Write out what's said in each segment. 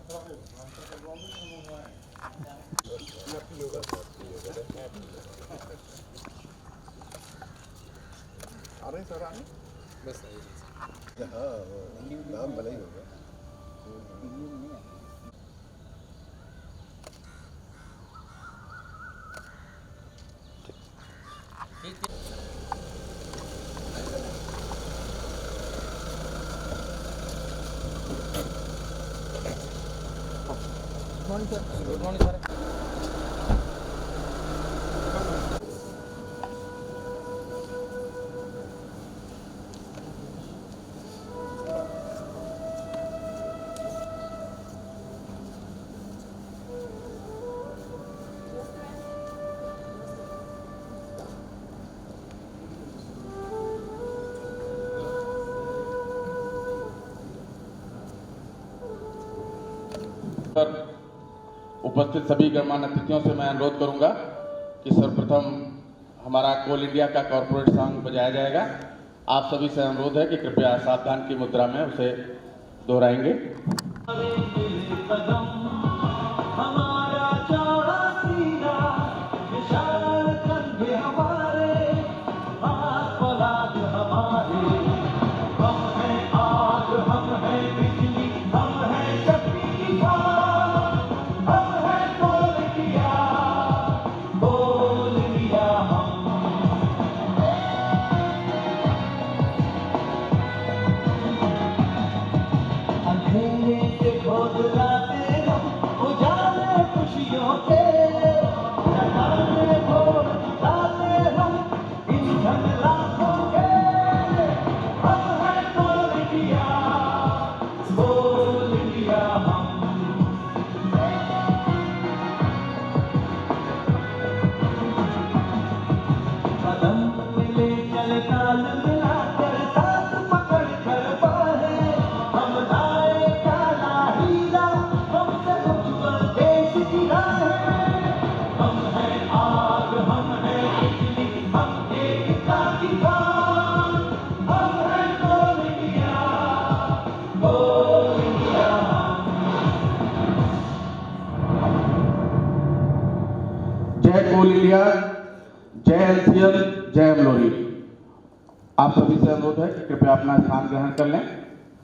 आ रहे सर आने बस हाँ नाम भले ही होगा। Good morning sir. पर उपस्थित सभी गणमान्य अतिथियों से मैं अनुरोध करूंगा कि सर्वप्रथम हमारा कोल इंडिया का कॉर्पोरेट सॉन्ग बजाया जाएगा। आप सभी से अनुरोध है कि कृपया सावधान की मुद्रा में उसे दोहराएंगे। जय कोल इंडिया, जय एलसीएल, जय एमलोरी। आप सभी से अनुरोध है कि कृपया अपना स्थान ग्रहण कर लें।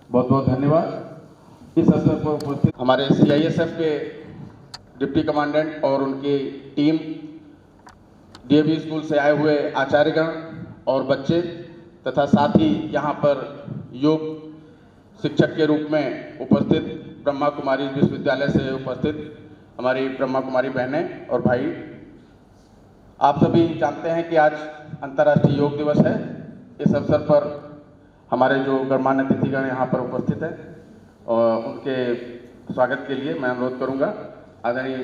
बहुत बहुत धन्यवाद। इस अवसर पर उपस्थित हमारे सीआईएसएफ के डिप्टी कमांडेंट और उनकी टीम, डीएवी स्कूल से आए हुए आचार्यगण और बच्चे तथा साथ ही यहाँ पर योग शिक्षक के रूप में उपस्थित ब्रह्मा कुमारी विश्वविद्यालय से उपस्थित हमारी ब्रह्मा कुमारी बहनें और भाई, आप सभी जानते हैं कि आज अंतर्राष्ट्रीय योग दिवस है। इस अवसर पर हमारे जो गणमान्य अतिथिगण यहाँ पर उपस्थित हैं और उनके स्वागत के लिए मैं अनुरोध करूँगा आदरणीय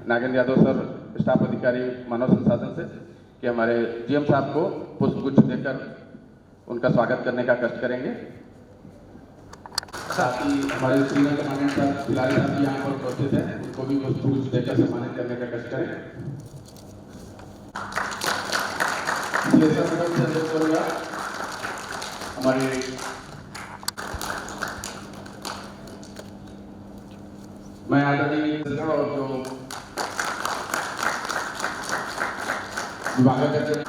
नागेंद्र यादव सर, स्टाफ अधिकारी मानव संसाधन से, कि हमारे जीएम साहब को पुष्पगुच्छ देकर उनका स्वागत करने का कष्ट करेंगे। साथ ही हमारे सीनियर कमांडेंट साहब खिलाड़ी साहब यहाँ पर उपस्थित हैं, उनको भी पुष्पगुच्छ देकर सम्मानित करने का कष्ट करें। हमारे मैं आदरणीय और जो विभागाध्यक्ष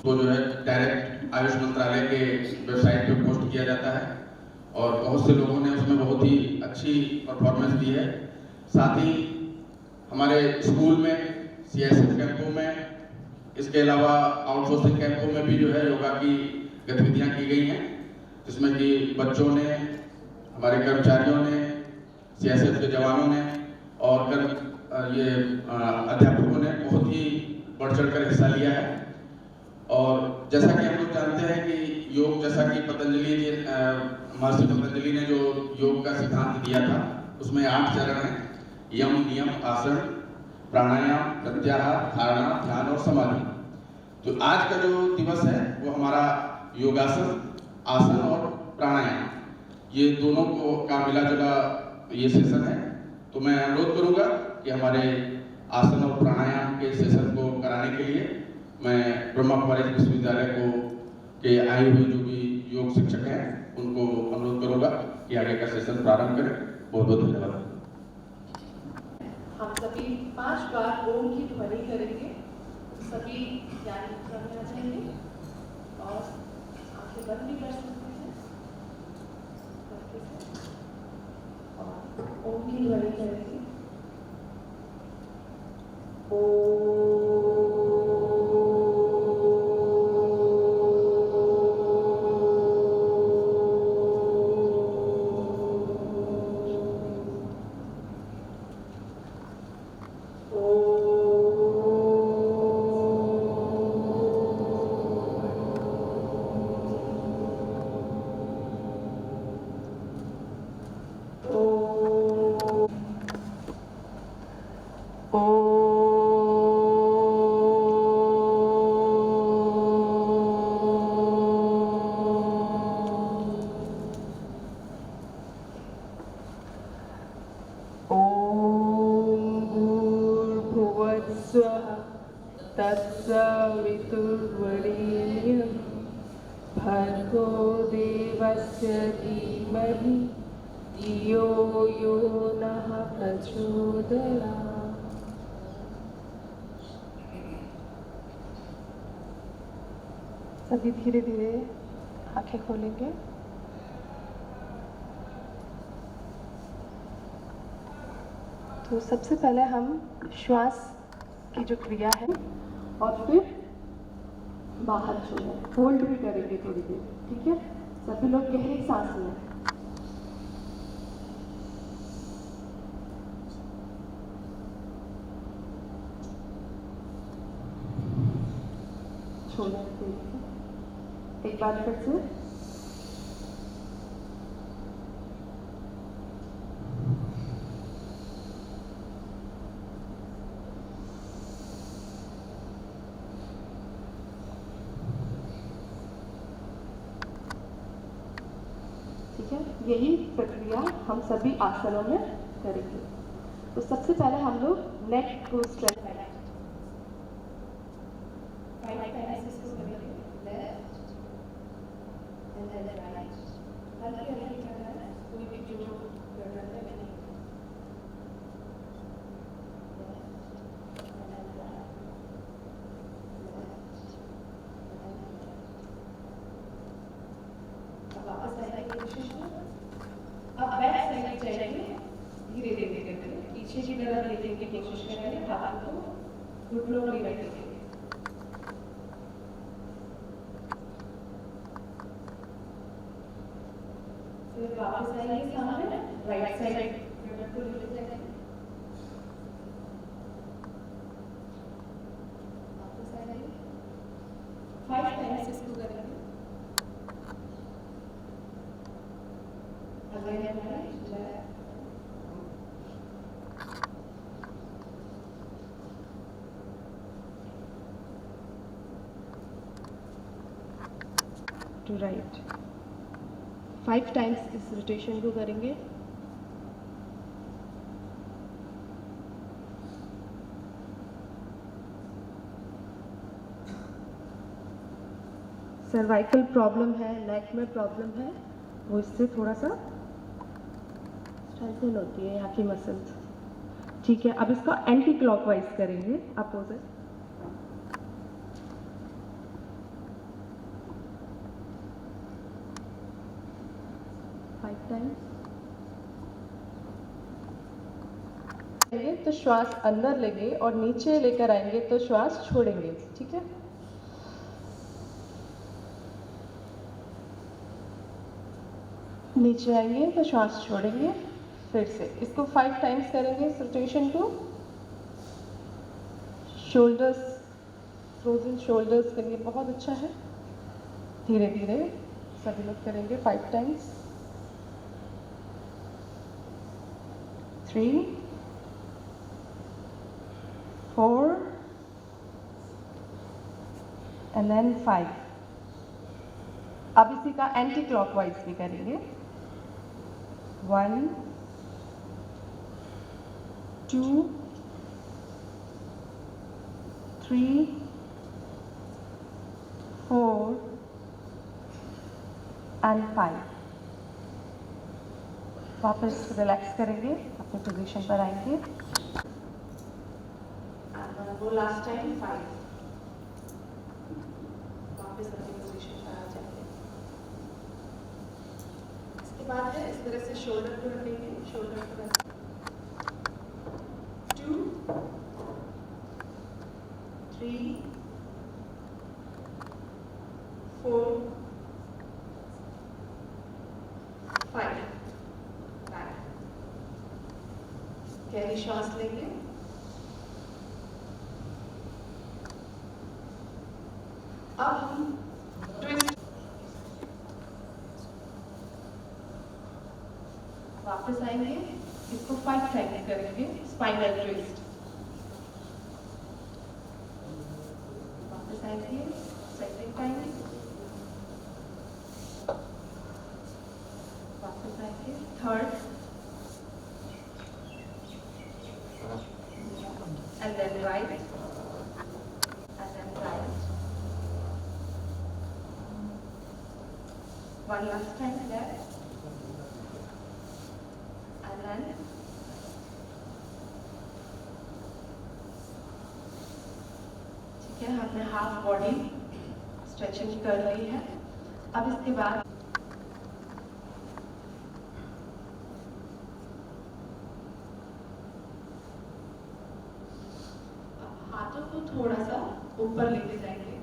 उसको जो है डायरेक्ट आयुष मंत्रालय के वेबसाइट पे पोस्ट किया जाता है और बहुत से लोगों ने उसमें बहुत ही अच्छी परफॉर्मेंस दी है। साथ ही हमारे स्कूल में CSF कैंपों में, इसके अलावा आउटसोर्सिंग कैंपों में भी जो है योगा की गतिविधियां की गई हैं, जिसमें कि बच्चों ने, हमारे कर्मचारियों ने, CSF के जवानों ने और अध्यापकों ने बहुत ही बढ़ चढ़ कर हिस्सा लिया है। और जैसा कि हम लोग जानते हैं कि योग, जैसा कि महर्षि पतंजलि ने जो योग का सिद्धांत दिया था, उसमें 8 चरण हैं: यम, नियम, आसन, प्राणायाम, प्रत्याहार, धारणा, ध्यान और समाधि। तो आज का जो दिवस है वो हमारा योगासन, आसन और प्राणायाम, ये दोनों को का मिला जुला ये सेशन है। तो मैं अनुरोध करूंगा कि हमारे आसन और प्राणायाम के सेशन को कराने के लिए मैं ब्रह्मा कुमारी विश्वविद्यालय को के आए हुए जो भी योग शिक्षक हैं उनको अनुरोध करूंगा कि आगे का सेशन प्रारंभ करें। बहुत बहुत धन्यवाद। हम सभी 5 बार ओम की ध्वनि करेंगे। सभी ध्यान मुद्रा में आ जाएंगे और आंखें बंद भी कर सकते हैं और ओम की ध्वनि करेंगे। तत्सवितुर्वरेण्यं भर्गो देवस्य धीमहि धियो यो नः प्रचोदयात्। सभी धीरे धीरे आंखें खोलेंगे। तो सबसे पहले हम श्वास की जो क्रिया है और फिर बाहर छोड़ें, होल्ड भी करेंगे थोड़ी देर, ठीक है? सभी लोग गहरी सांस लें। छोड़ें तेजी से। एक बार फिर से। ठीक है, यही प्रक्रिया हम सभी आसनों में करेंगे। तो सबसे पहले हम लोग नेक को स्ट्रेच करेंगे। कोई भी जो गड़बड़ है नहीं। वापस आने की कोशिश करें। अब बैक साइड जाएंगे, धीरे धीरे करके पीछे की तरफ लेने की कोशिश करेंगे, हाथ को घुटनों में रखेंगे। फिर वापस आएंगे सामने, राइट साइड को ले जाएंगे। वापस आएंगे, 5 टाइम्स इसको करेंगे। टू राइट 5 टाइम्स इस रोटेशन को करेंगे। सर्वाइकल प्रॉब्लम है, नेक में प्रॉब्लम है, वो इससे थोड़ा सा स्ट्रेंथन होती है यहाँ की मसल्स। ठीक है, अब इसका एंटी क्लॉकवाइज करेंगे, अपोजिट। टाइम्स। तो श्वास अंदर लेंगे और नीचे लेकर आएंगे तो श्वास छोड़ेंगे, ठीक है। नीचे आएंगे तो श्वास छोड़ेंगे, फिर से इसको 5 टाइम्स करेंगे। Rotation to shoulders, frozen shoulders के लिए बहुत अच्छा है। धीरे धीरे सभी लोग करेंगे 5 टाइम्स। 3 4 and then 5। अब इसी का एंटी क्लॉकवाइज भी करेंगे। 1 2 3 4 and 5। वापस रिलैक्स करेंगे, अपने पोजीशन पर आएंगे। वो लास्ट टाइम 5। वापस अपनी पोजीशन पर आ जाएंगे। इसके बाद है इस तरह से शोल्डर को रखेंगे, शोल्डर को रखेंगे। 2 3 4 5। गहरी श्वास लेंगे। अब हम ट्विस्ट, वापस आएंगे, इसको 5 टाइम करेंगे। स्पाइनल ट्विस्ट, वापस आएंगे, सेकंड टाइम, वापस आएंगे, third, and then right, and then right. One last time left, and then ठीक है, हमने हाफ बॉडी स्ट्रेचिंग कर ली है। अब इसके बाद हाथों को थोड़ा सा ऊपर लेके जाएंगे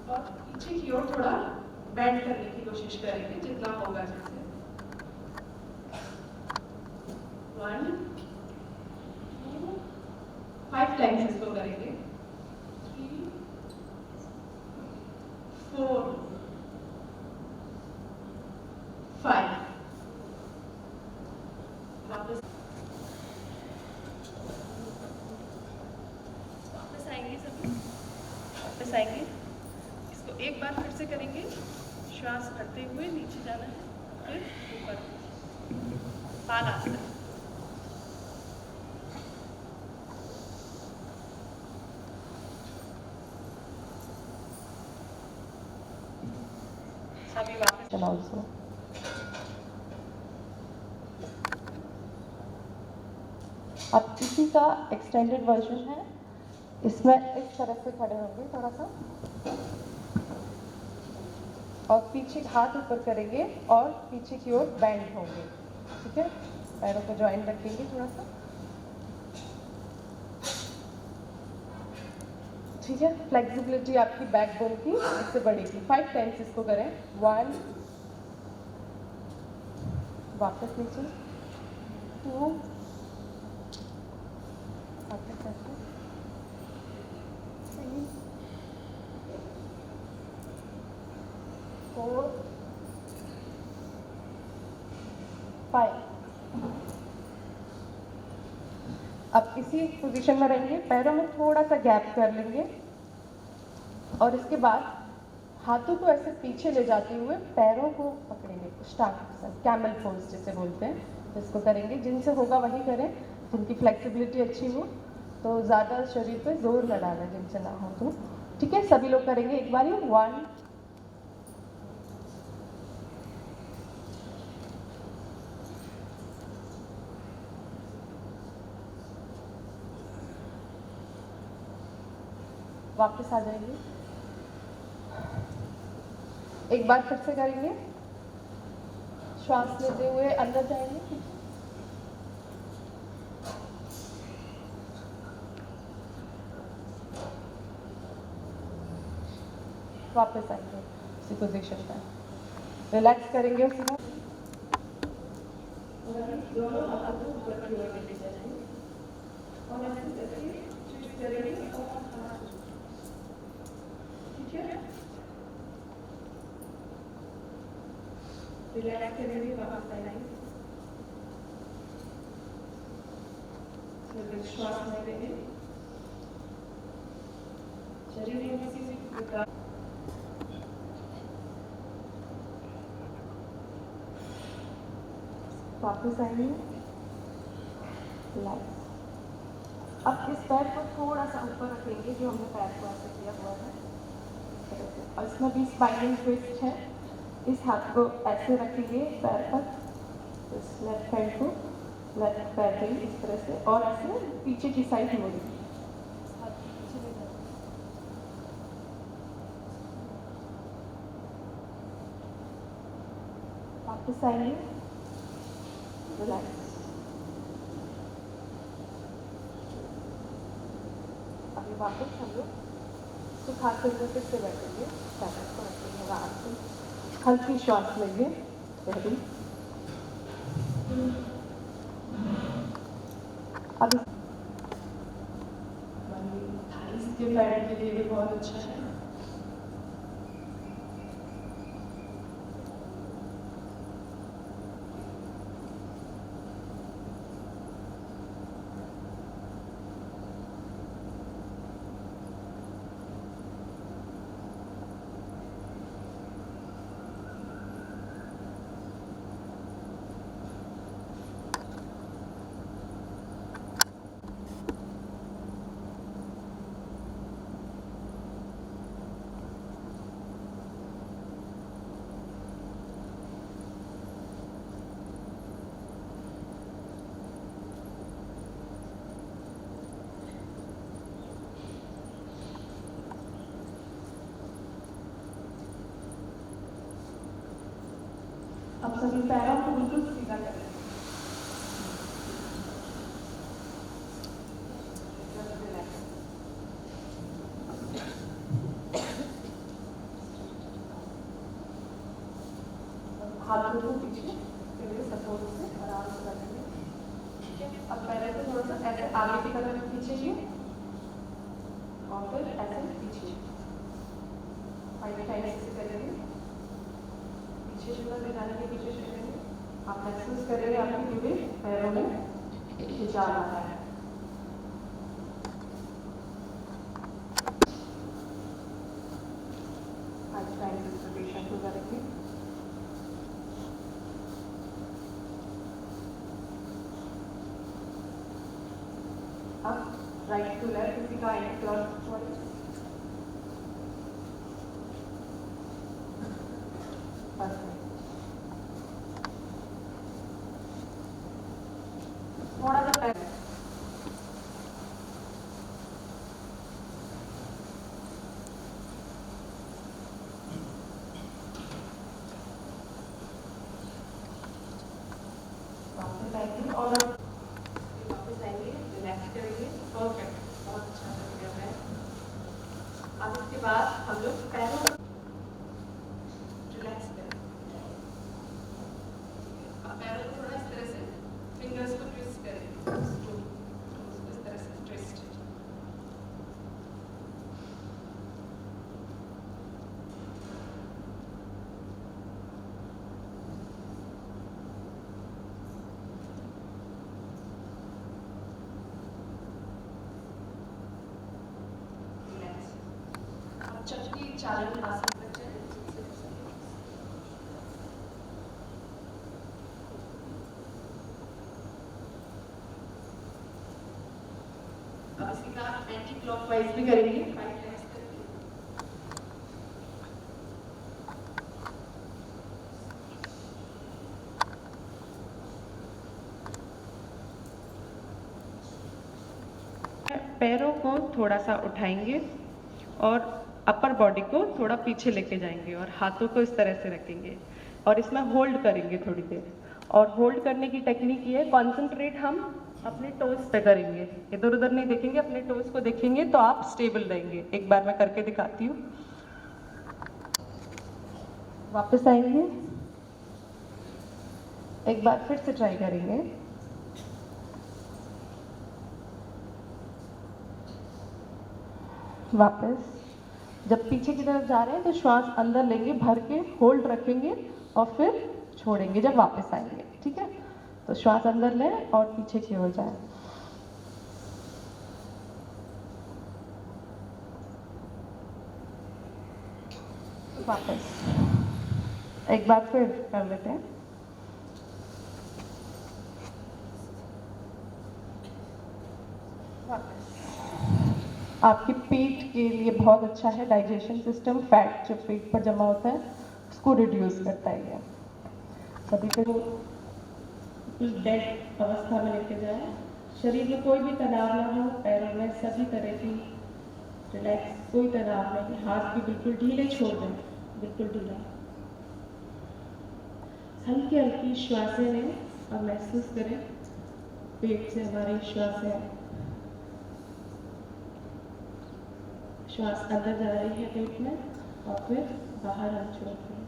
और पीछे की ओर थोड़ा बेंड करने की कोशिश करेंगे, जितना होगा जैसे। 1 2 5 टाइम्स इसको करेंगे। 3 4 5। वापस आएंगे, सभी वापस आएंगे। इसको एक बार फिर से करेंगे। श्वास भरते हुए नीचे जाना है, फिर ऊपर, बालासन। सभी वापस चलाओ इसको। अब इसी का एक्सटेंडेड वर्जन है। इसमें इस तरह से खड़े होंगे थोड़ा सा, और पीछे हाथ ऊपर करेंगे और पीछे की ओर बैंड होंगे, ठीक है। पैरों को जॉइन रखेंगे थोड़ा सा, ठीक है। फ्लेक्सिबिलिटी आपकी बैकबोन की इससे बढ़ेगी। 5 टाइम्स इसको करें। 1 वापस नीचे, 2 वापस ऐसे, 3 4 5। अब इसी पोजीशन में रहेंगे, पैरों में थोड़ा सा गैप कर लेंगे और इसके बाद हाथों को ऐसे पीछे ले जाते हुए पैरों को पकड़ेंगे, स्टार्ट कैमल पोज जिसे बोलते हैं, इसको करेंगे। जिनसे होगा वही करें, जिनकी फ्लेक्सिबिलिटी अच्छी हो, तो ज़्यादा शरीर पे जोर न डालें, जिनसे ना हो तो, ठीक है। सभी लोग करेंगे एक बार ही। 1 वापस आ जाएंगे। एक बार फिर से करेंगे, श्वास लेते हुए अंदर जाएंगे, वापस आएंगे उसी पोजीशन पर, रिलैक्स करेंगे उसी में, दोनों हाथों को ऊपर की ओर लेके जाएंगे और ऐसे करके ट्विस्ट करेंगे और हाथ, ठीक है, रिलैक्स करेंगे, वापस आएंगे, श्वास लेंगे, शरीर में किसी भी प्रकार वापस आएंगे, रिलैक्स। अब इस पैर को थोड़ा सा ऊपर रखेंगे जो हमने पैर को ऐसे किया हुआ है इस तरह से, और इसमें भी स्पाइनल ट्विस्ट है, इस हाथ को ऐसे रखेंगे पैर पर, इस लेफ्ट हैंड को लेफ्ट पैर पे इस तरह से, और ऐसे पीछे की साइड मोड़ेंगे, वापस आएंगे, रिलैक्स। अभी वापस हम लोग सुखा के फिर से बैठेंगे, पैर को रखेंगे आराम से, हल्की श्वास लेंगे, पहली अब इसके पैर के लिए भी बहुत अच्छा है। अब सभी पैरों को बिल्कुल सीधा करें, हाथों को पीछे सपोर्ट से आराम से रखेंगे, ठीक है। अब पैरों को थोड़ा सा ऐसे आगे की तरफ खींचेंगे और फिर ऐसे पीछे, फाइव टाइम्स ऐसे करेंगे, पीछे शुगर दिखाने के पीछे करेंगे, आप महसूस करेंगे आपके पूरे पैरों में खिंचाव आ रहा है। आज टाइम एक्सपेक्टेशन को करेंगे, अब राइट टू लेफ्ट किसी का एंटी क्लॉकवाइज, थोड़ा सा पैर वापस आएंगे और वापस आएंगे, रिलैक्स करेंगे, परफेक्ट, बहुत अच्छा लग रहा है। अब इसके बाद हम लोग पैरों को रिलैक्स करें, अब पैरों को थोड़ा इस तरह से फिंगर्स को ट्विस्ट करें, इस तरह से ट्विस्ट, रिलैक्स। अब चक्की चालन आसन पर चलें, अब इसी का एंटी क्लॉकवाइज भी करेंगे, 5 टाइम्स करेंगे। पैरों को थोड़ा सा उठाएंगे और अपर बॉडी को थोड़ा पीछे लेके जाएंगे और हाथों को इस तरह से रखेंगे और इसमें होल्ड करेंगे थोड़ी देर। और होल्ड करने की टेक्निक ये है, कॉन्सेंट्रेट हम अपने टोज पे करेंगे, इधर उधर नहीं देखेंगे, अपने टोज को देखेंगे तो आप स्टेबल रहेंगे। एक बार मैं करके दिखाती हूँ। वापस आएंगे, एक बार फिर से ट्राई करेंगे। वापस, जब पीछे की तरफ जा रहे हैं तो श्वास अंदर लेंगे, भर के होल्ड रखेंगे और फिर छोड़ेंगे जब वापस आएंगे। ठीक है, तो श्वास अंदर लें और पीछे की ओर जाए। वापस, एक बार फिर कर लेते हैं। आपके पेट के लिए बहुत अच्छा है, डाइजेशन सिस्टम, फैट जो पेट पर जमा होता है उसको रिड्यूस करता है ये। सभी को डेड अवस्था में लेके जाए, शरीर में कोई भी तनाव ना हो, पैरों में सभी तरह की रिलैक्स, कोई तनाव नहीं, हाथ भी बिल्कुल ढीले छोड़ दें, बिल्कुल ढीला। हल्की हल्की श्वासें लें और महसूस करें पेट से हमारी श्वासें, श्वास अंदर जा रही है पेट में और फिर बाहर हम छोड़ते हैं।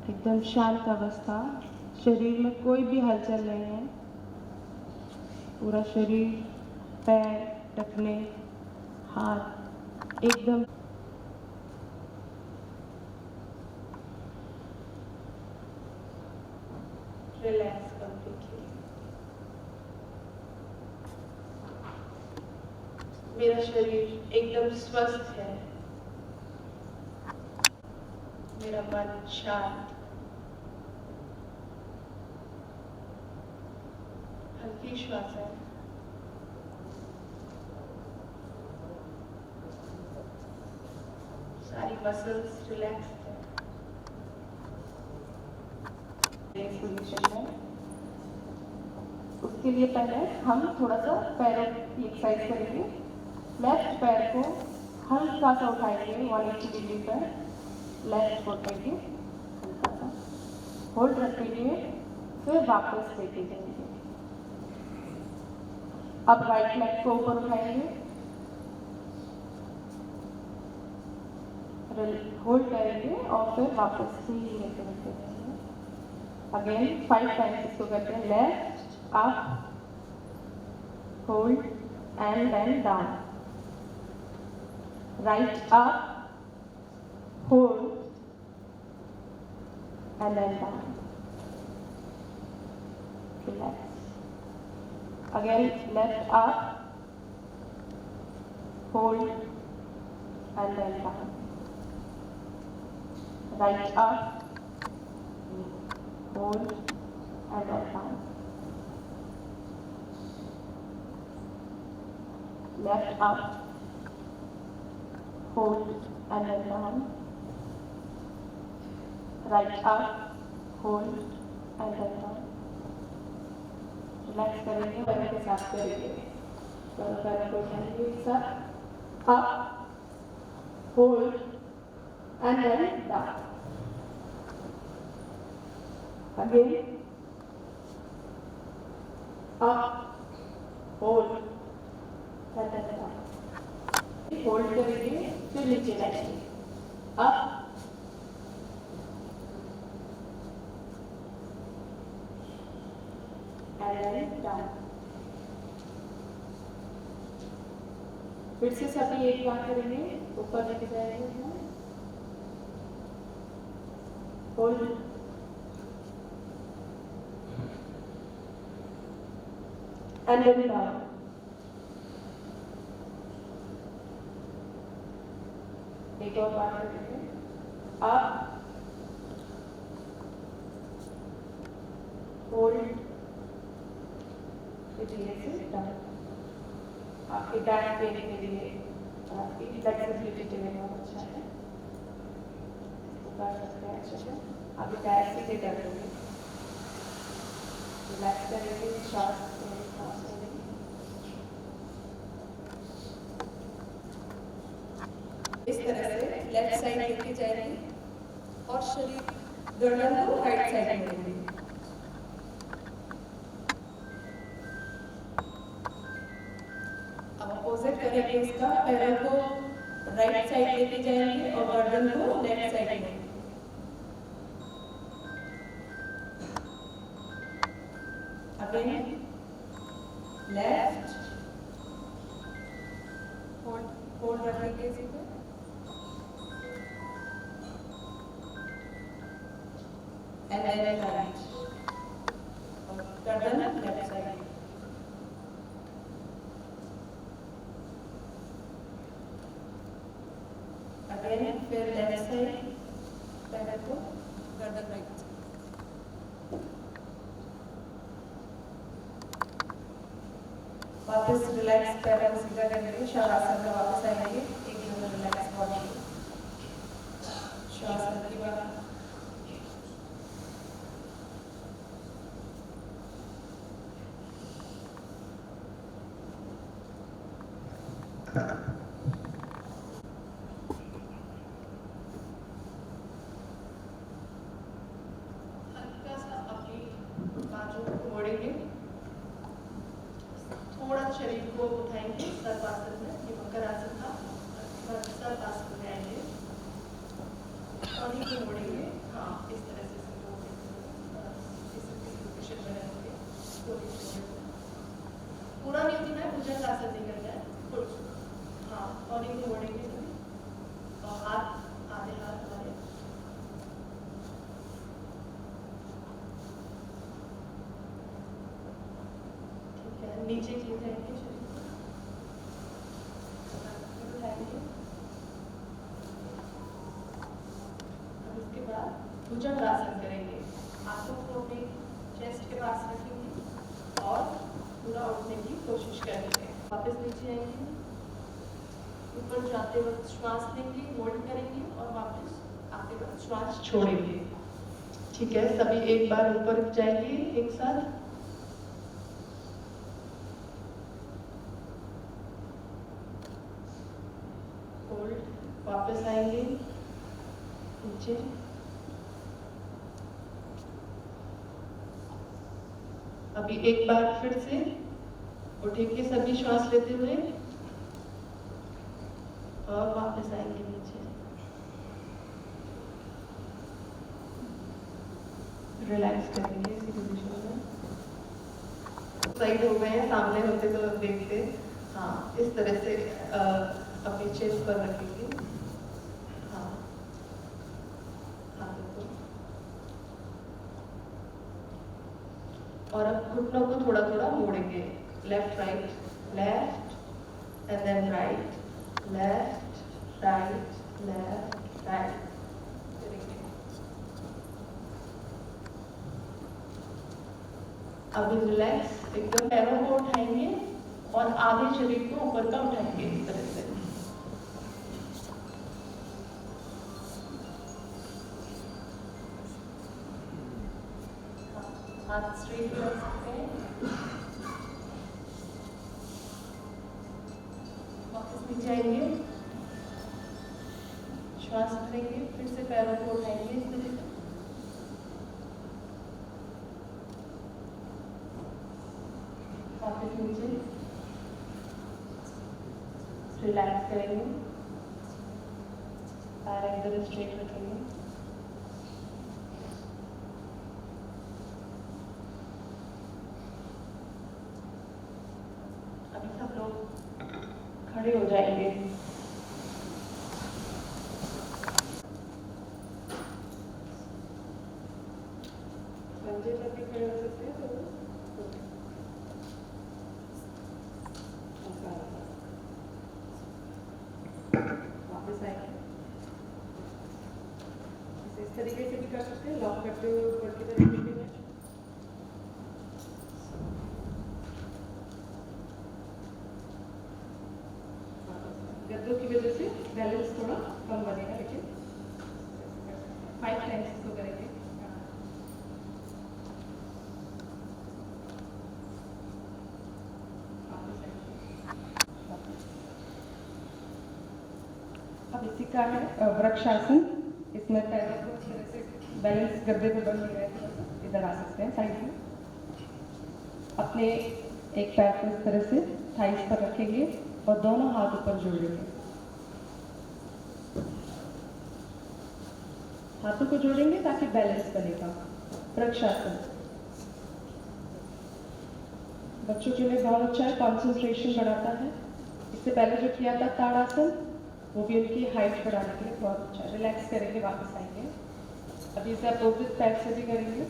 एकदम शांत अवस्था, शरीर में कोई भी हलचल नहीं है, पूरा शरीर, पैर, टखने, हाथ एकदम रिलैक्स कंप्लीटली। मेरा शरीर एकदम स्वस्थ है, मेरा मन शांत, हल्की श्वास है, सारी मसल्स रिलैक्स है। पोजीशन में उसके लिए पहले हम थोड़ा सा पैरों की एक्सरसाइज करेंगे। लेफ्ट पैर को हल्का सा उठाएंगे 180 डिग्री पर, लेफ्ट फुट लेंगे, हल्का सा होल्ड रखेंगे, फिर वापस लेके जाएंगे। अब राइट लेग को ऊपर उठाएंगे, होल्ड करेंगे और फिर वापस से लेके जाएंगे। अगेन 5 टाइम्स इसको करते हैं। Left up, hold and then down, right up, hold and then down, relax. Again left up, hold and then down, right up, hold and then down. Left up, hold and then down. Right up, hold and then down. Relax करेंगे, पैरों के साथ करेंगे, पैरों को उठाएंगे एक साथ, up, hold and then down. Again, up, hold, and then down. Hold करेंगे, फिर नीचे जाएंगे, up, and then down. फिर से सभी एक बार करेंगे, ऊपर लेके जाएंगे, hold, and then down. एक और बार करेंगे, up, hold, धीरे से डाउन। आपके बैक पेन के लिए, आपकी फ्लेक्सिबिलिटी के लिए बहुत अच्छा है, इसको कर सकते हैं अच्छे से। अभी पैर सीधे कर देंगे, रिलैक्स करेंगे, सांस लेंगे। इस तरह से लेफ्ट साइड लेके जाएंगे और शरीर गर्दन को राइट साइड मोड़ेंगे। अब अपोजिट करेंगे इसका, पैरों को राइट साइड लेके जाएंगे और गर्दन को लेफ्ट साइड मोड़ेंगे। अगेन लेफ्ट, होल्ड रखेंगे इसी पे, and then right, और गर्दन लेफ्ट साइड। अगेन फिर लेफ्ट साइड, पैर को गर्दन राइट। वापस रिलैक्स, पैरों को सीधा करेंगे, शवासन में वापस आएंगे, एकदम रिलैक्स बॉडी, शवासन की बात। हल्का सा अपनी बाजू को मोड़ेंगे, थोड़ा शरीर को उठाएंगे, सर्वासन में, ये मकर आसन था, सर्वासन में आएंगे, बॉडी को मोड़ेंगे, हाँ इस तरह से इस पोजीशन में रहेंगे, पूरा नहीं उठना है, भुजंग आसन नहीं करना है, हाँ बॉडी को मोड़ेंगे और हाथ आधे हाथ हमारे ठीक है, नीचे की रहेंगे, शरीर को उठाएंगे। अब इसके बाद भुजंग आसन करेंगे, हाथों को अपने चेस्ट के पास रखेंगे और पूरा उठने की कोशिश करेंगे। वापस नीचे आएंगे, ऊपर जाते वक्त श्वास लेंगे, होल्ड करेंगे और वापस आते वक्त श्वास छोड़ेंगे। ठीक है, सभी एक बार ऊपर जाएंगे एक साथ, होल्ड, वापस आएंगे नीचे, अभी एक बार फिर से उठेंगे सभी श्वास लेते हुए और वापस आएंगे नीचे, रिलैक्स करेंगे इसी पोजीशन में। साइड हो गए हैं, सामने होते तो देखते, हाँ इस तरह से अपनी चेस्ट पर रखेंगे, हाँ हाथों को, और अब घुटनों को थोड़ा थोड़ा मोड़ेंगे, left right, left and then right, left right, left right करेंगे। अब रिलैक्स, एकदम पैरों को उठाएंगे और आधे शरीर को ऊपर का उठाएंगे इस तरह से, हाथ स्ट्रेट रख सकते हैं, वापस नीचे आएंगे, श्वास भरेंगे, फिर से पैरों को उठाएंगे इस तरह से, वापस नीचे, रिलैक्स करेंगे, पैर एकदम स्ट्रेट रखेंगे, अभी सब लोग खड़े हो जाएंगे, पंजे करके खड़े हो सकते हैं तो वापस आएंगे, इस तरीके से भी कर सकते हैं, लॉक करते हुए ऊपर की तरफ देखेंगे, गद्दों की वजह से बैलेंस थोड़ा कम बनेगा, लेकिन 5 टाइम्स इसको करेंगे। अब इसी का है वृक्षासन। इसमें पैरों को इस तरह से बैलेंस गद्दे पे बन नहीं रहे, इधर आ सकते हैं साइड में। अपने एक पैर को इस तरह से थाइस पर रखेंगे और दोनों हाथ ऊपर जोड़ेंगे। हाथों को जोड़ेंगे ताकि बैलेंस बनेगा। वृक्षासन बच्चों के लिए बहुत अच्छा है, कंसंट्रेशन बढ़ाता है। इससे पहले जो किया था ताड़ासन, वो भी उनकी हाइट बढ़ाने के लिए बहुत अच्छा है। रिलैक्स करेंगे, वापस आएंगे। अभी इसे अपोजिट पैर से भी करेंगे।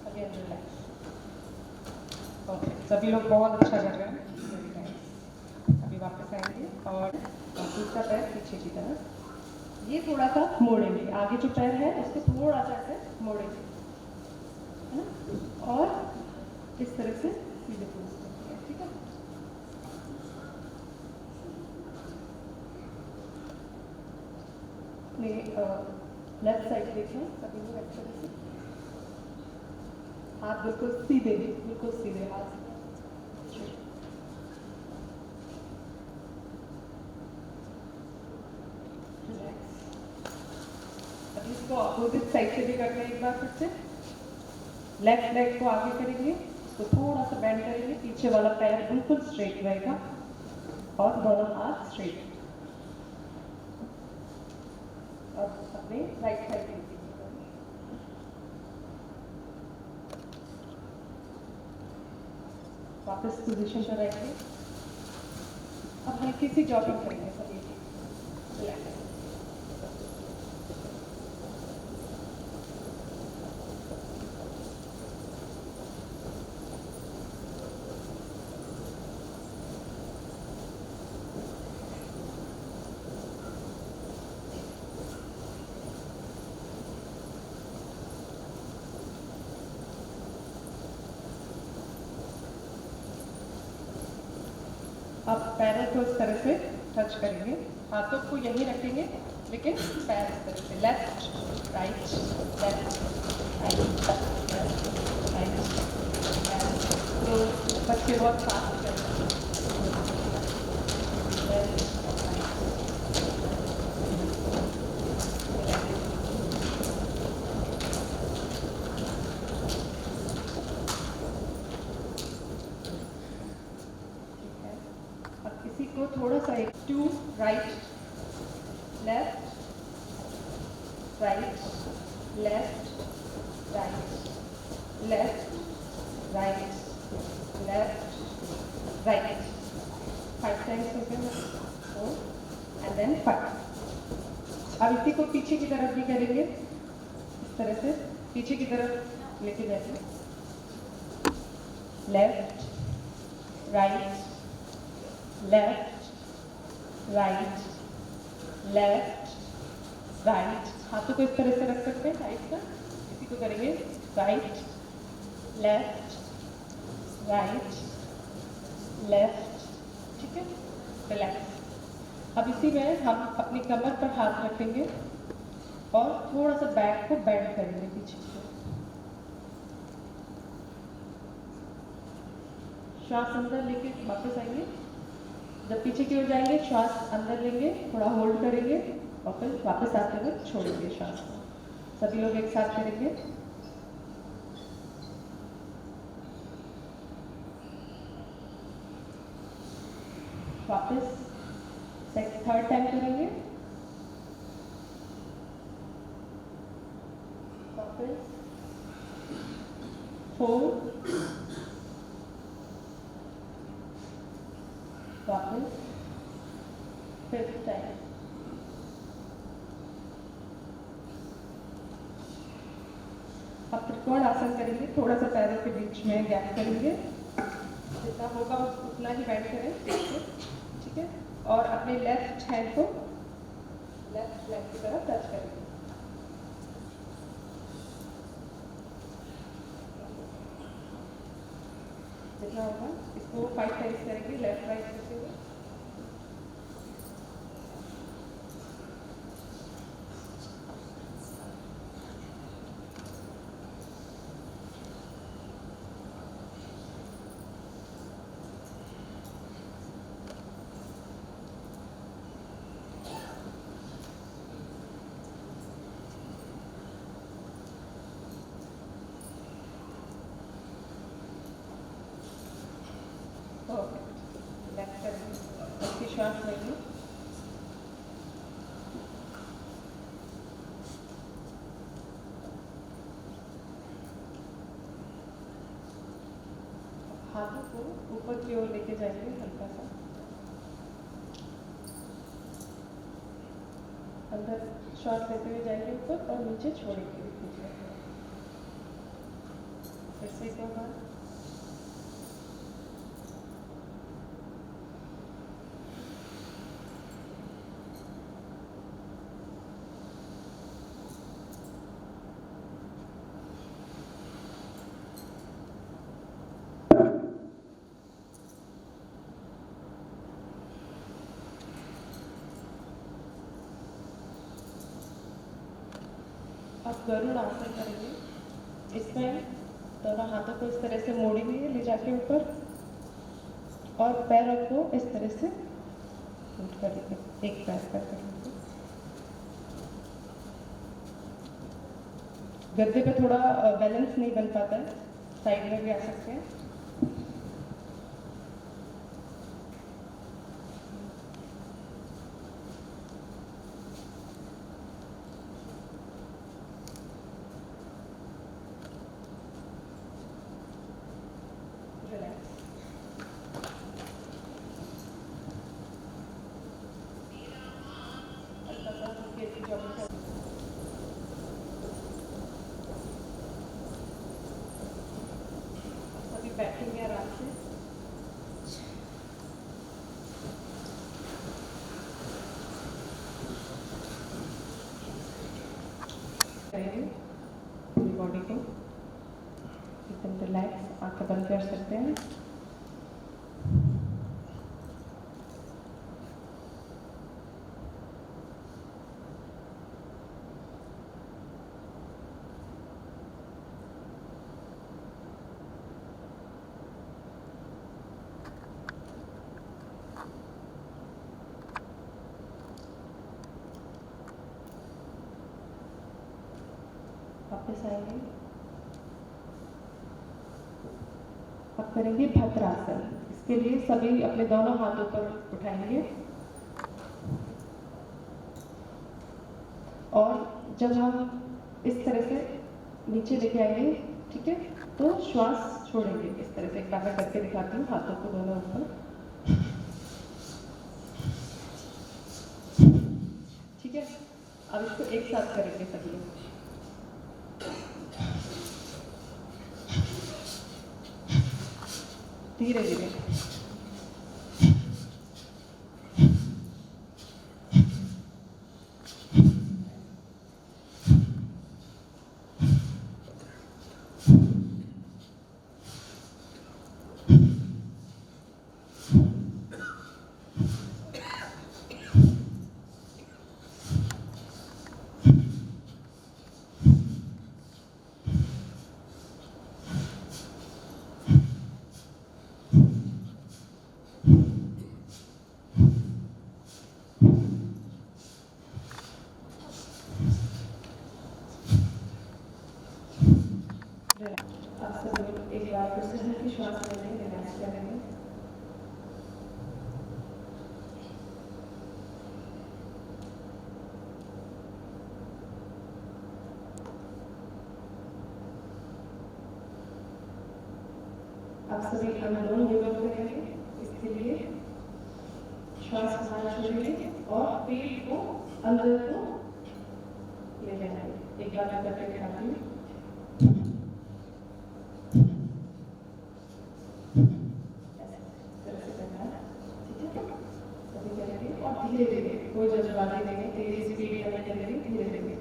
Again relax. ओके, सभी लोग बहुत अच्छा कर रहे हैं। Very nice. अभी वापस आएंगे और दूसरा पैर पीछे की तरफ, ये थोड़ा सा मोड़ेंगे। आगे जो पैर है उसको थोड़ा सा ऐसे मोड़ेंगे, है ना, और इस तरह से सीधे पोज करेंगे। ठीक है, अपने लेफ्ट साइड देखें सभी लोग अच्छे से। हाथ बिल्कुल सीधे हाथ। अभी इसको अपोजिट साइड से भी करते हैं एक बार फिर से। लेफ्ट लेग को आगे करेंगे, तो थोड़ा सा बेंड करेंगे, पीछे वाला पैर बिल्कुल स्ट्रेट रहेगा और दोनों हाथ स्ट्रेट। अब अपने राइट साइड पे वापस पोजीशन पर रहेंगे। अब हल्की सी जॉगिंग करेंगे सभी। रिलैक्स। अब पैरों को इस तरह से टच करेंगे, हाथों को यहीं रखेंगे, लेकिन पैर इस तरह से left right left right right. तो बच्चे बहुत फास्ट करते हैं। को थोड़ा सा एक 2 right left right left right left right left right 5 times हो गया, 4 एंड देन 5। अब इसी को पीछे की तरफ भी करेंगे, इस तरह से पीछे की तरफ लेके जाएंगे। Left right left right left right. हाथों को इस तरह से रख सकते हैं साइड पर। इसी को करेंगे राइट लेफ्ट राइट लेफ्ट। ठीक है, रिलैक्स। अब इसी में हम अपनी कमर पर हाथ रखेंगे और थोड़ा सा बैक को बेंड करेंगे पीछे की तरफ। श्वास अंदर लेके वापस आएंगे। जब पीछे की ओर जाएंगे श्वास अंदर लेंगे, थोड़ा होल्ड करेंगे और फिर वापस आते हुए छोड़ेंगे श्वास को। सभी लोग एक साथ करेंगे। वापस थर्ड टाइम करेंगे। वापस 4 वापस 5th टाइम। अब त्रिकोण आसन करेंगे। थोड़ा सा पैरों के बीच में गैप करेंगे, जितना होगा उतना ही बैठ करें। ठीक है, और अपने लेफ्ट हैंड को लेफ्ट लेग की तरफ टच करेंगे। जितना होगा इसको 5 टाइम्स करेंगे, लेफ्ट राइट करते हुए। हाथों को ऊपर की ओर लेके जाएंगे हल्का सा, अंदर श्वास लेते हुए जाएंगे ऊपर और नीचे छोड़ेंगे। फिर से एक बार। अब गरुड़ आसन करेंगे। इसमें दोनों हाथों को इस तरह से मोड़ेंगे ले जाके ऊपर और पैरों को इस तरह से उल्ट करेंगे, एक पैर पर करेंगे। गद्दे पे थोड़ा बैलेंस नहीं बन पाता है, साइड में भी आ सकते हैं। बैठेंगे आराम से। पूरी बॉडी को एकदम रिलैक्स, आंखें बंद कर सकते हैं। वापस आएंगे। अब करेंगे भद्रासन। इसके लिए सभी अपने दोनों हाथों पर उठाएंगे और जब हम इस तरह से नीचे लेके आएंगे, ठीक है, तो श्वास छोड़ेंगे इस तरह से। एक बार मैं करके दिखाती हूँ, हाथों को दोनों ऊपर, ठीक है। अब इसको एक साथ करेंगे सभी लोग। धीरे धीरे। अब सब लोग एक बार फिर से हल्की श्वास लेंगे, रिलैक्स करेंगे। अब सभी अनुलोम विलोम करेंगे। इसके लिए श्वास बाहर छोड़ेंगे और पेट को अंदर को ले जाएंगे। एक बार मैं करके दिखाती हूँ। धीरे धीरे, कोई जल्दबाजी नहीं है, तेजी स्पीड करने के लिए धीरे धीरे।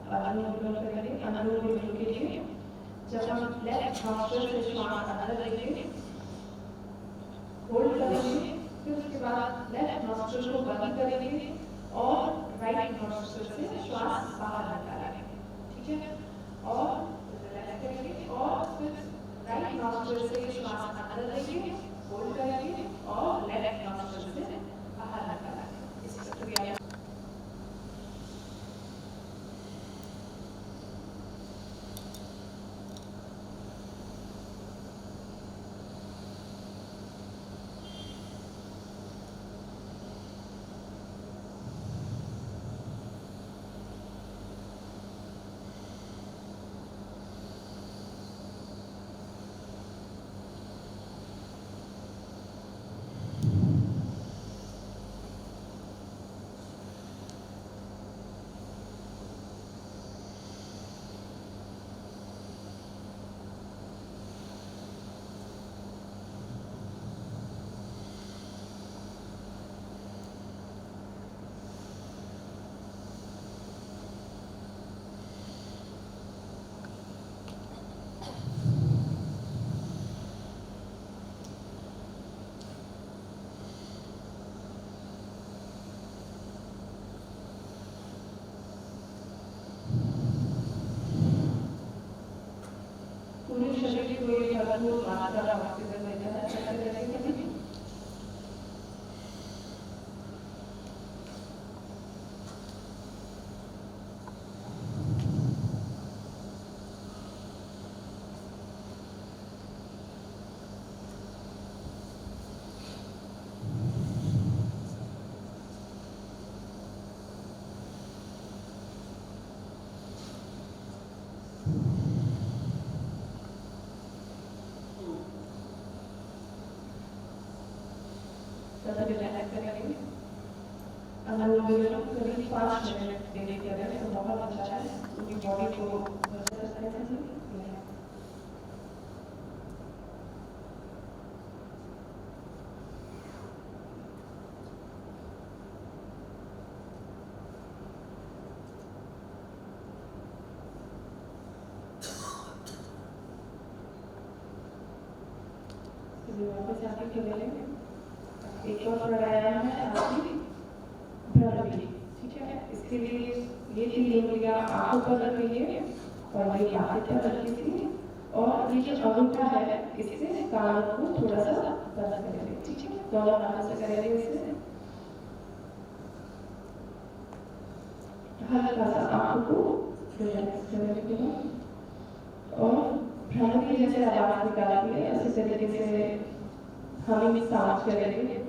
अनुलोम विलोम करेंगे। अनुलोम विलोम के लिए जब हम लेफ्ट नॉस्ट्रिल से श्वास अंदर लेंगे, होल्ड करेंगे, फिर उसके बाद लेफ्ट नॉस्ट्रिल को बंद करेंगे और राइट नॉस्ट्रिल से श्वास बाहर निकालेंगे। ठीक है, और रिलैक्स करेंगे और फिर राइट नॉस्ट्रिल से श्वास अंदर लेंगे, होल्ड करेंगे और लेफ्ट नॉस्ट्रिल से बाहर निकालेंगे। इस प्रक्रिया पूरे शरीर को एक भरपूर मात्रा में ऑक्सीजन लेना है। अच्छा करेंगे कभी रिलैक्स करेंगे। अनुलोम विलोम करीब 5 मिनट डेली करें तो बहुत अच्छा है, पूरी बॉडी को वापस आके खेल लेंगे। एक और प्राणायाम है आपकी भ्रमरी। ठीक है, इसके लिए ये 3 उंगलियां आंखों पर रखिए और ये माथे पर रखिए और ये जो अंगूठा है इससे कानों को थोड़ा सा बंद करेंगे। ठीक है, दोनों हाथों से करेंगे। इससे हल्का सा आंखों को रिलैक्स करेंगे और भ्रमरी जैसे आवाज निकालेंगे। ऐसे तरीके से हम सांस करेंगे।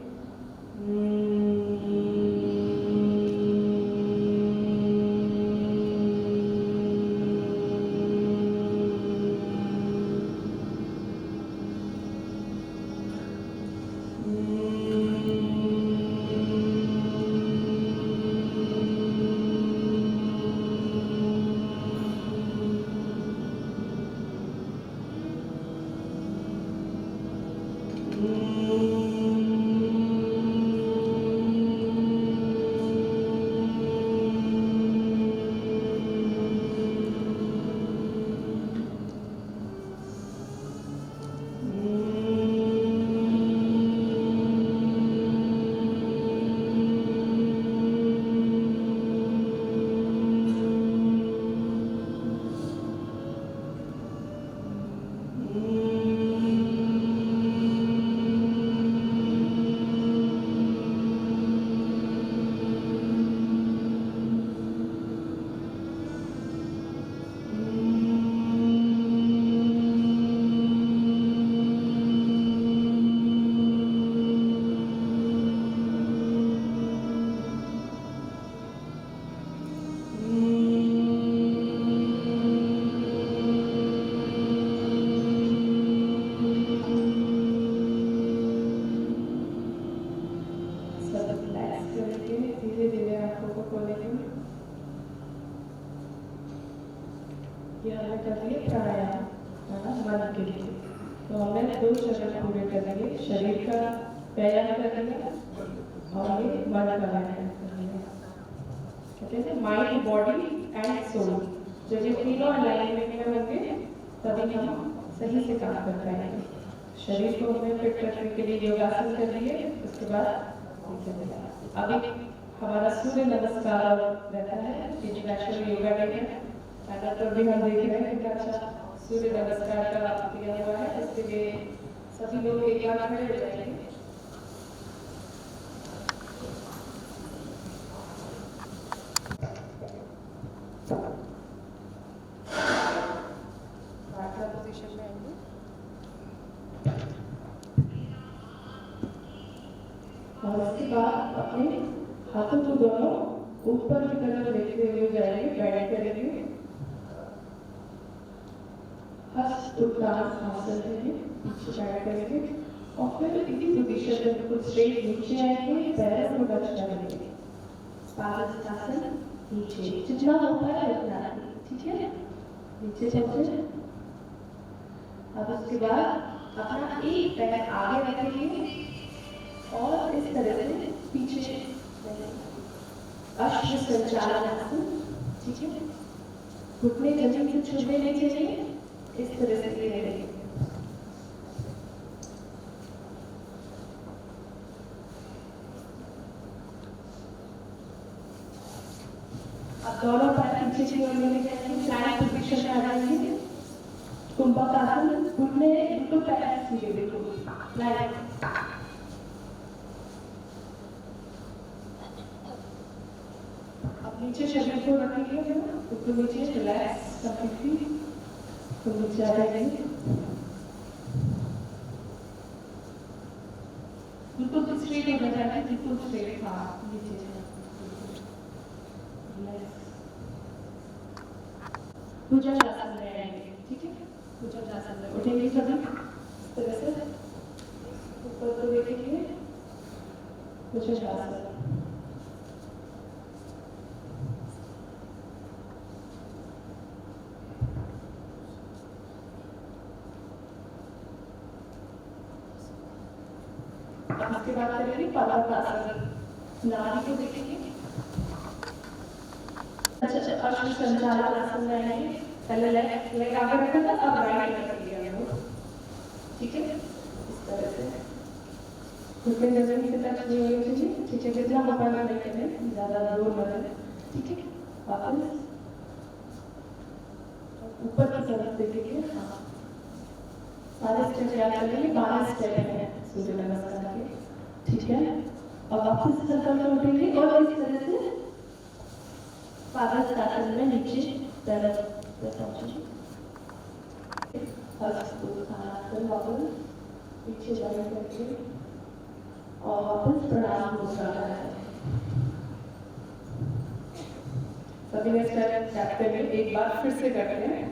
प्राणायाम मन के लिए तो हमें 2 चरण पूरे करेंगे। शरीर का व्यायाम करेंगे और ये मन का व्यायाम करेंगे। कहते हैं माइंड बॉडी एंड सोल, जब ये तीनों अलाइनमेंट में होंगे तभी हम सही से काम कर पाएंगे। शरीर को हमें फिट रखने के लिए योगासन कर लिए, उसके बाद अभी हमारा सूर्य नमस्कार रहता है, इंटरनेशनल योगा डे है, तो भी हम देख रहे हैं कितना अच्छा सूर्य नमस्कार का दिया हुआ है। इसके लिए सभी लोग एक बार खड़े हो जाएंगे। पोजीशन में आएंगे। और उसके बाद अपने हाथों को दोनों ऊपर की तरफ देखते हुए जाएंगे, बैठ करेंगे। हस्त उत्तानासन करेंगे, पीछे बैठ करेंगे और फिर इसी पोजीशन में बिल्कुल स्ट्रेट नीचे आएंगे, पैरों को टच करेंगे। पादहस्तासन नीचे जितना होता है उतना, ठीक है, नीचे चलते। अब उसके बाद अपना एक पैर आगे रखेंगे और इस तरह से पीछे अश्व संचालनासन, ठीक है, घुटने जमीन से छूने नहीं चाहिए, इस तरह से ले लेंगे। अब दोनों पैर पीछे की ओर लेने चाहिए, फ्लैट पोजीशन में आ जाएंगे। कुंभकासन, घुटने बिल्कुल पैर सीधे, बिल्कुल फ्लैट। अब नीचे शरीर को रखेंगे, बिल्कुल नीचे रिलैक्स कंप्लीटली, तो नीचे आ जाएंगे। बिल्कुल स्ट्रेट हो जाएगा, बिल्कुल स्ट्रेट, हाँ नीचे भुजंगासन में आएंगे, ठीक है, भुजंगासन में उठेंगे सभी इस तरह से, ऊपर को देखेंगे, भुजंगासन। इसके बाद करेंगे पादहस्तासन, नाभि को देखेंगे। अच्छा, अश्व संचालनासन में आएंगे, पहले लेफ्ट लेग आगे रखा था, अब राइट रख लिया है, ठीक है, इस तरह से। घुटने जमीन से टच नहीं होनी चाहिए, ठीक है, जितना मोटा नहीं करें, ज़्यादा जोर मत दें, ठीक है। वापस ऊपर की तरफ देखेंगे, हाँ, सारे स्टेप याद करेंगे, 12 स्टेप हैं सूर्य नमस्कार के, ठीक है। अब वापस सर्कल में उठेंगे और इस तरह से पादहस्तासन में नीचे तरफ पहुंचेंगे। हस्त उत्तानासन, वापस पीछे जाने करके और वापस प्रणाम मुद्रा है। सभी ने स्टेप करते हुए एक बार फिर से करते हैं,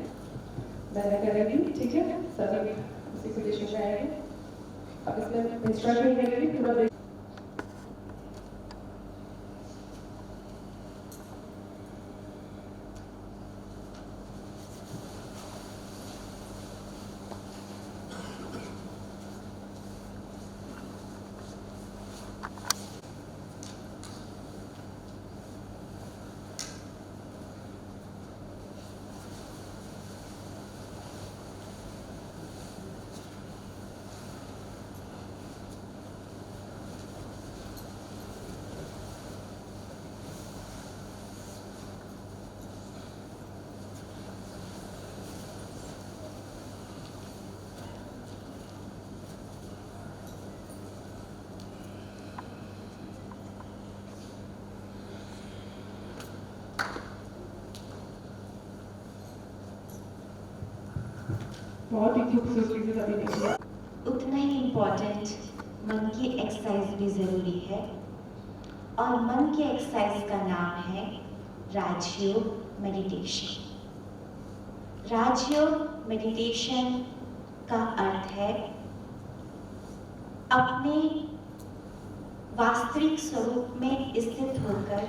मैंने करेंगी, ठीक है, सभी उसी पोजीशन में आएंगे। अब इसमें इंस्ट्रक्शन करेंगे, पूरा बहुत ही खूबसूरती से सभी देखिए। उतना ही इम्पोर्टेंट मन की एक्सरसाइज भी ज़रूरी है, और मन की एक्सरसाइज का नाम है राजयोग मेडिटेशन। राजयोग मेडिटेशन का अर्थ है अपने वास्तविक स्वरूप में स्थित होकर।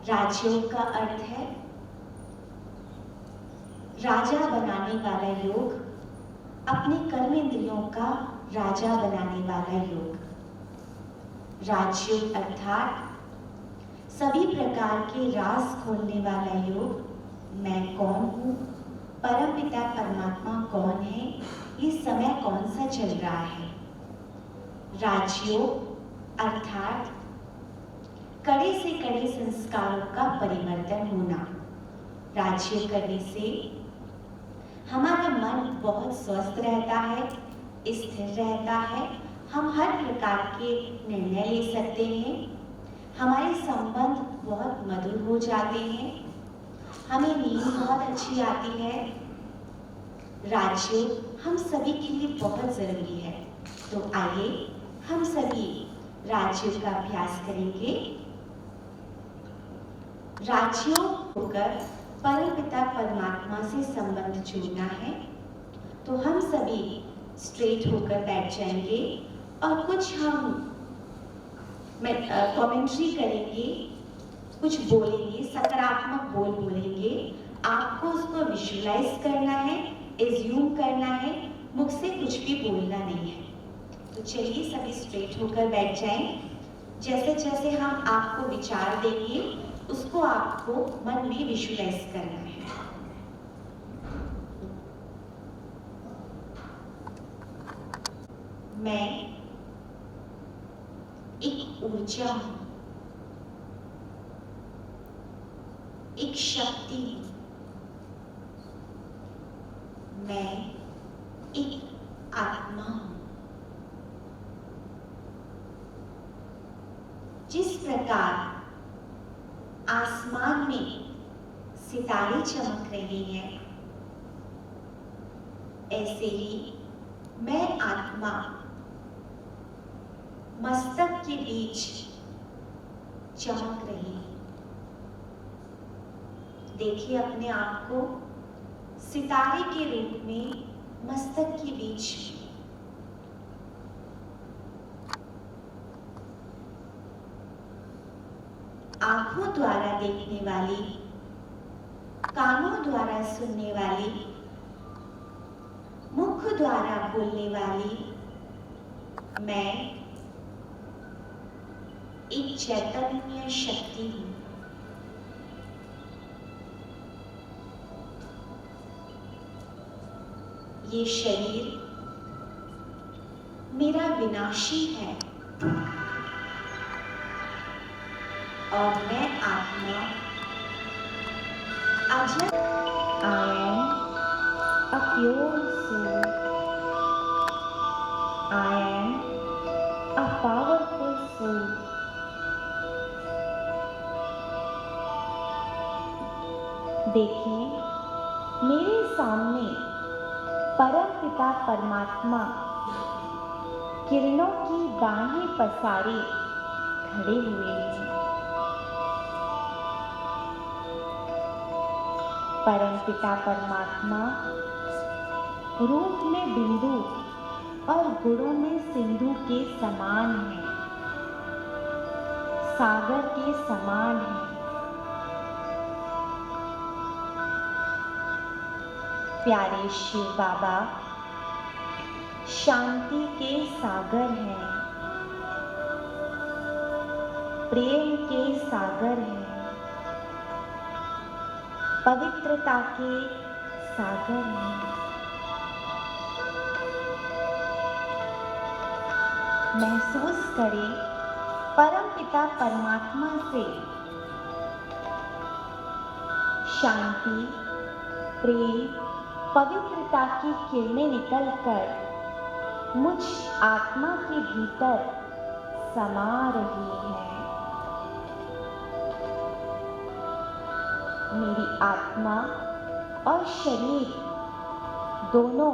राजयोग का अर्थ है राजा बनाने वाला योग, अपने कर्मेंद्रियों का राजा बनाने वाला योग। राजयोग अर्थात सभी प्रकार के राज खोलने वाला योग, मैं कौन हूँ, परमपिता परमात्मा कौन है, ये समय कौन सा चल रहा है। राजयोग अर्थात कड़े से कड़े संस्कारों का परिवर्तन होना। राजयोग करने से हमारा मन बहुत स्वस्थ रहता है, स्थिर रहता है, हम हर प्रकार के निर्णय ले सकते हैं, हमारे संबंध बहुत मधुर हो जाते हैं, हमें नींद बहुत अच्छी आती है। राजयोग हम सभी के लिए बहुत जरूरी है। तो आइए हम सभी राजयोग का अभ्यास करेंगे। राजयोग होकर परमपिता परमात्मा से संबंध जोड़ना है। तो हम सभी स्ट्रेट होकर बैठ जाएंगे और कुछ हम कमेंट्री करेंगे, कुछ बोलेंगे, सकारात्मक बोल बोलेंगे। आपको उसको विजुअलाइज करना है, एज्यूम करना है, मुख से कुछ भी बोलना नहीं है। तो चलिए सभी स्ट्रेट होकर बैठ जाएं। जैसे जैसे हम आपको विचार देंगे उसको आपको मन में विजुअलाइज करना है। मैं एक ऊर्जा हूं, एक शक्ति हूं, मैं एक आत्मा हूं। जिस प्रकार आसमान में सितारे चमक रहे हैं, ऐसे ही मैं आत्मा मस्तक के बीच चमक रही है। देखिए अपने आप को सितारे के रूप में मस्तक के बीच में। आंखों द्वारा देखने वाली, कानों द्वारा सुनने वाली, मुख द्वारा बोलने वाली मैं एक चैतन्य शक्ति हूं। ये शरीर मेरा विनाशी है और मैं आत्मा अजर। I am a pure soul. I am a powerful soul. देखिए मेरे सामने परम पिता परमात्मा किरणों की बाहें पसारे खड़े हुए हैं। परम पिता परमात्मा रूप में बिंदु और गुणों में सिंधु के समान है, सागर के समान है। प्यारे शिव बाबा शांति के सागर हैं, प्रेम के सागर हैं, पवित्रता के सागर हैं। महसूस करें परम पिता परमात्मा से शांति, प्रेम, पवित्रता की किरणें निकलकर मुझ आत्मा के भीतर समा रही है। मेरी आत्मा और शरीर दोनों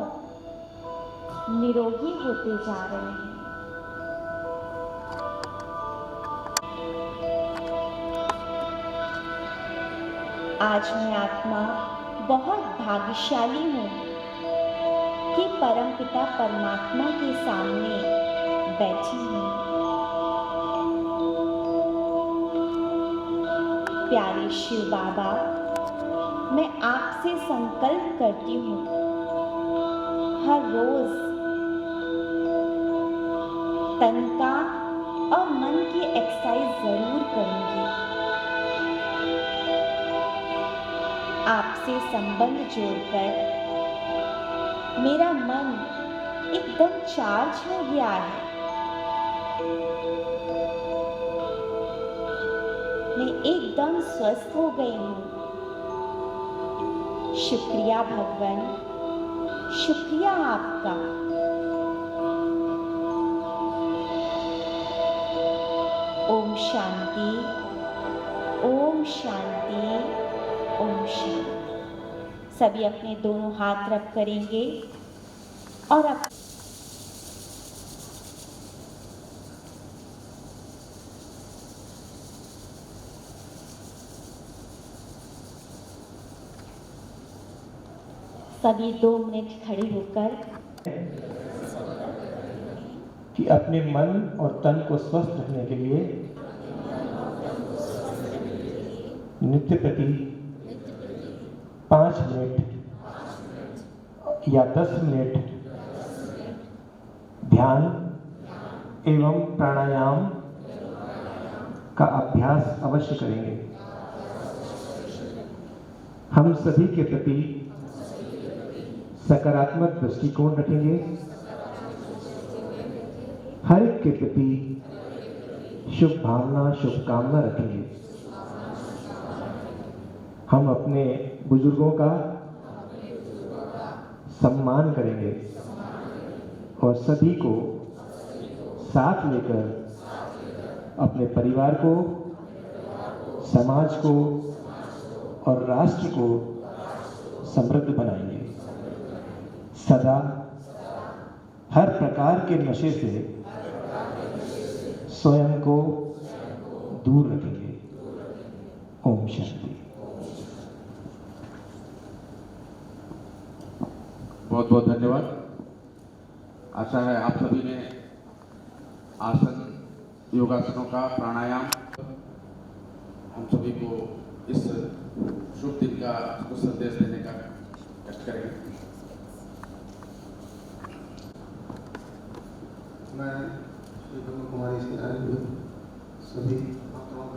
निरोगी होते जा रहे हैं। आज मैं आत्मा बहुत भाग्यशाली हूँ कि परमपिता परमात्मा के सामने बैठी हूँ। प्यारे शिव बाबा, मैं आपसे संकल्प करती हूँ हर रोज तन का और मन की एक्सरसाइज जरूर करूँगी। आपसे संबंध जोड़कर मेरा मन एकदम चार्ज हो गया है। मैं एकदम स्वस्थ हो गई हूँ। शुक्रिया भगवान, शुक्रिया आपका। ओम शांति, ओम शांति, ओम शांति। सभी अपने दोनों हाथ रब करेंगे और सभी 2 मिनट खड़े होकर कि अपने मन और तन को स्वस्थ रखने के लिए नित्य प्रति 5 मिनट या 10 मिनट ध्यान एवं प्राणायाम का अभ्यास अवश्य करेंगे। हम सभी के प्रति सकारात्मक दृष्टिकोण रखेंगे। हर एक के प्रति शुभ भावना, शुभकामना रखेंगे। हम अपने बुजुर्गों का सम्मान करेंगे और सभी को साथ लेकर अपने परिवार को, समाज को और राष्ट्र को समृद्ध बनाएंगे। सदा हर प्रकार के नशे से स्वयं को दूर रखेंगे। ओम शांति। बहुत बहुत धन्यवाद। आशा है आप सभी ने आसन, योगासनों का, प्राणायाम हम सभी को इस शुभ दिन का कुछ संदेश देने का कष्ट करेंगे। मैं श्री ब्रह्म कुमारी से आए हुए सभी माताओं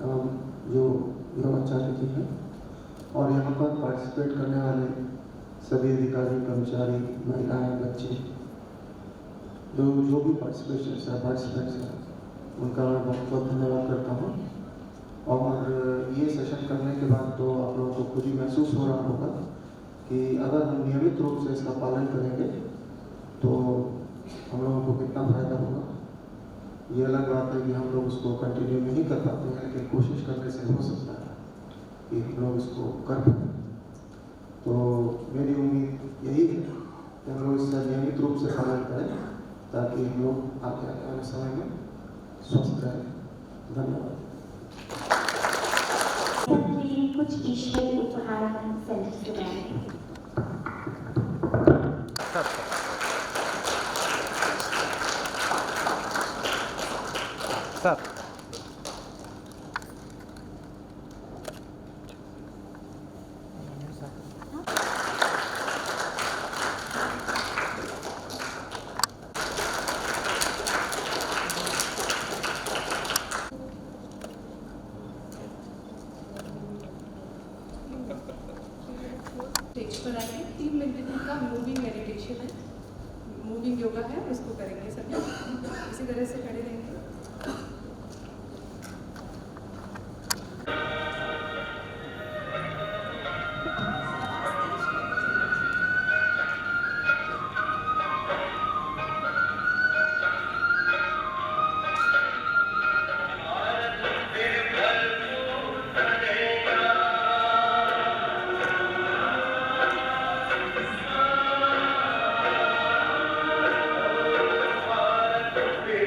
एवं जो योगाचार्य जी हैं और यहाँ पर पार्टिसिपेट करने वाले सभी अधिकारी, कर्मचारी, महिलाएं, बच्चे जो भी पार्टिसिपेंट्स हैं उनका मैं बहुत बहुत धन्यवाद करता हूँ। और ये सेशन करने के बाद तो आप लोगों को खुद ही महसूस हो रहा होगा कि अगर हम नियमित रूप से इसका पालन करेंगे तो हम लोगों को कितना फायदा होगा। ये अलग बात है कि हम लोग उसको कंटिन्यू नहीं कर पाते हैं, लेकिन कोशिश करने से हो सकता है कि हम लोग इसको कर पाए। तो मेरी उम्मीद यही है कि हम लोग इसका नियमित रूप से पालन करें ताकि हम लोग आगे आने वाले समय में स्वस्थ रहें। धन्यवाद। कुछ ईश्वरीय उपहार हम संदेश सुनाएंगे। सर स्टेज पर आके 3 मिनट का मूविंग मेडिटेशन है, मूविंग योगा है, उसको करेंगे सभी। इसी तरह से खड़े रहेंगे।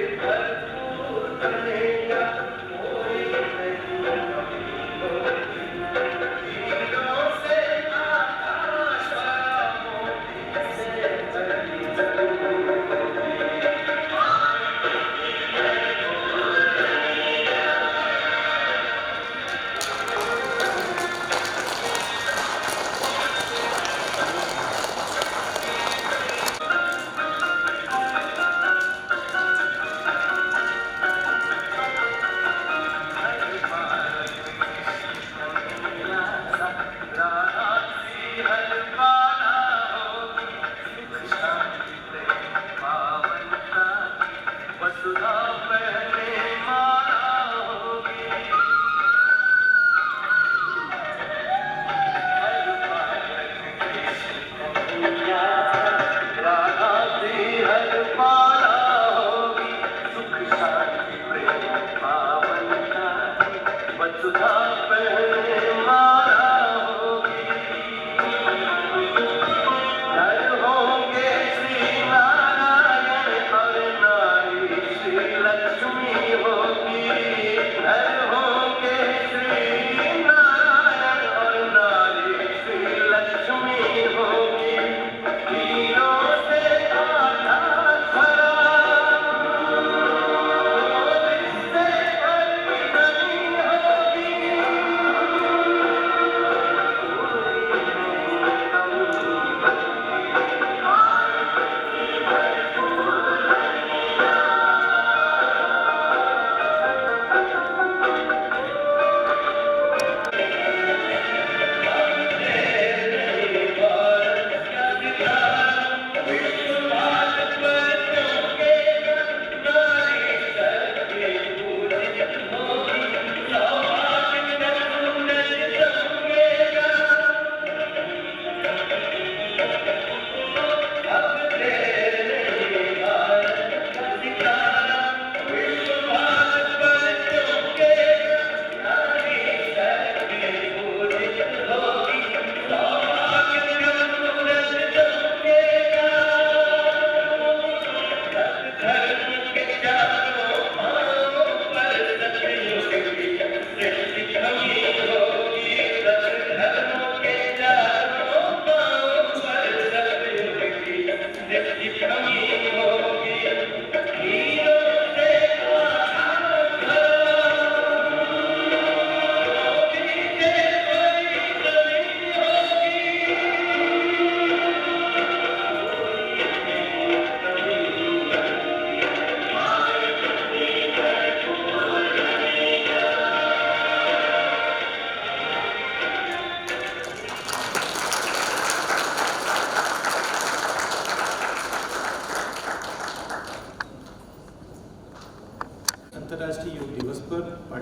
Hare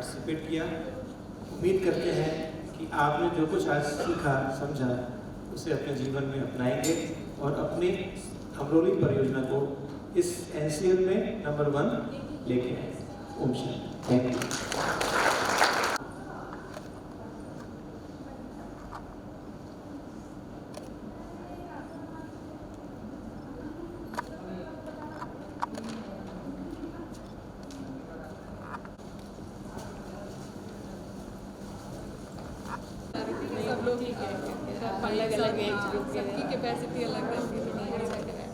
पार्टिसिपेट किया। उम्मीद करते हैं कि आपने जो कुछ आज सीखा समझा उसे अपने जीवन में अपनाएंगे और अपनी अमरोली परियोजना को इस NCL में नंबर 1 लेके आए। ओम शांति। Thank you. सब लोग ही अलग अलग एज ग्रुप के सबकी कैपेसिटी अलग रहती है।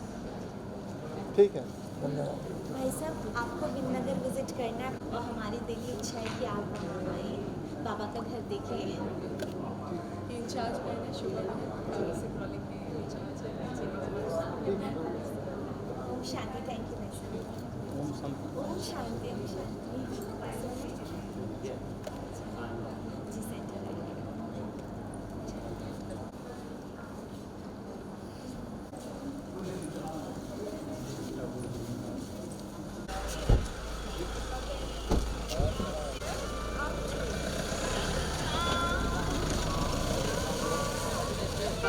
ठीक है, धन्यवाद। भाई साहब, आपको विननगर विजिट करना है और हमारी दिल की इच्छा है कि आप वहाँ आए, बाबा का घर देखें। इंचार्ज मैंने शुगर सिंबॉलिक इंचार्ज है। ओम शांति। थैंक यू भाई साहब। ओम शांति। ओम शांति।